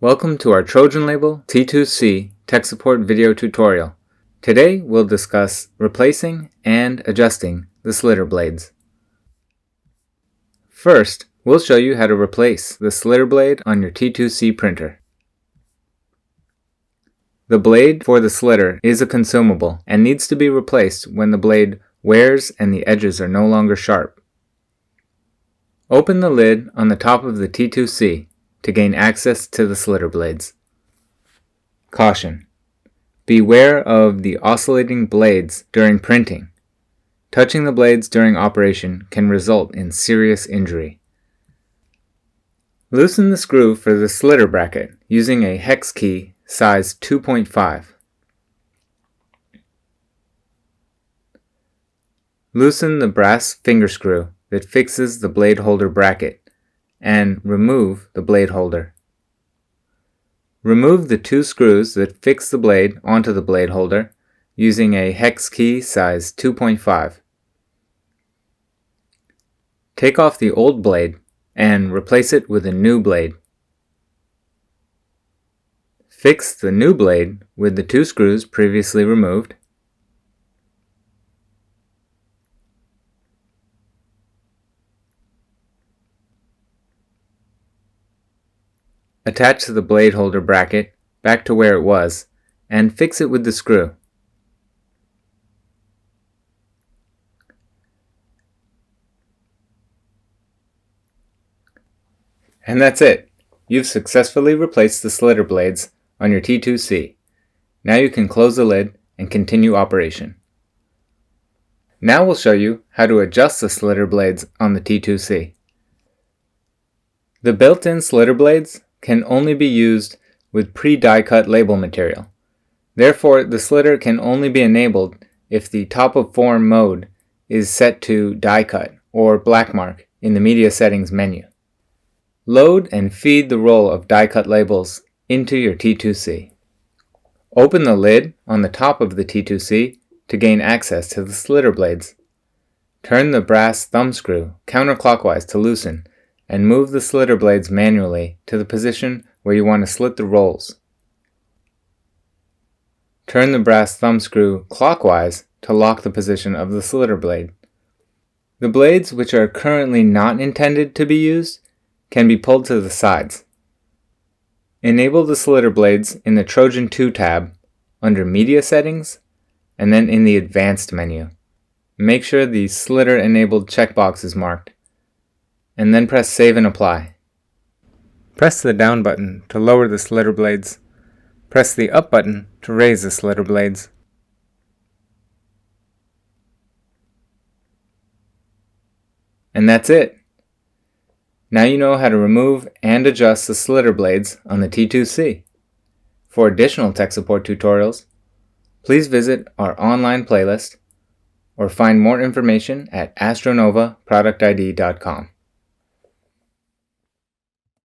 Welcome to our Trojan Label T2-C tech support video tutorial. Today we'll discuss replacing and adjusting the slitter blades. First, we'll show you how to replace the slitter blade on your T2-C printer. The blade for the slitter is a consumable and needs to be replaced when the blade wears and the edges are no longer sharp. Open the lid on the top of the T2-C to gain access to the slitter blades. Caution: beware of the oscillating blades during printing. Touching the blades during operation can result in serious injury. Loosen the screw for the slitter bracket using a hex key size 2.5. Loosen the brass finger screw that fixes the blade holder bracket and remove the blade holder. Remove the two screws that fix the blade onto the blade holder using a hex key size 2.5. Take off the old blade and replace it with a new blade. Fix the new blade with the two screws previously removed. Attach the blade holder bracket back to where it was and fix it with the screw. And that's it. You've successfully replaced the slitter blades on your T2-C. Now you can close the lid and continue operation. Now we'll show you how to adjust the slitter blades on the T2-C. The built-in slitter blades can only be used with pre-die cut label material. Therefore, the slitter can only be enabled if the top of form mode is set to die cut or black mark in the media settings menu. Load and feed the roll of die cut labels into your T2-C. Open the lid on the top of the T2-C to gain access to the slitter blades. Turn the brass thumb screw counterclockwise to loosen and move the slitter blades manually to the position where you want to slit the rolls. Turn the brass thumb screw clockwise to lock the position of the slitter blade. The blades which are currently not intended to be used can be pulled to the sides. Enable the slitter blades in the Trojan 2 tab under Media Settings and then in the Advanced menu. Make sure the Slitter Enabled checkbox is marked, and then press Save and Apply. Press the down button to lower the slitter blades. Press the up button to raise the slitter blades. And that's it. Now you know how to remove and adjust the slitter blades on the T2-C. For additional tech support tutorials, please visit our online playlist or find more information at astronovaproductid.com.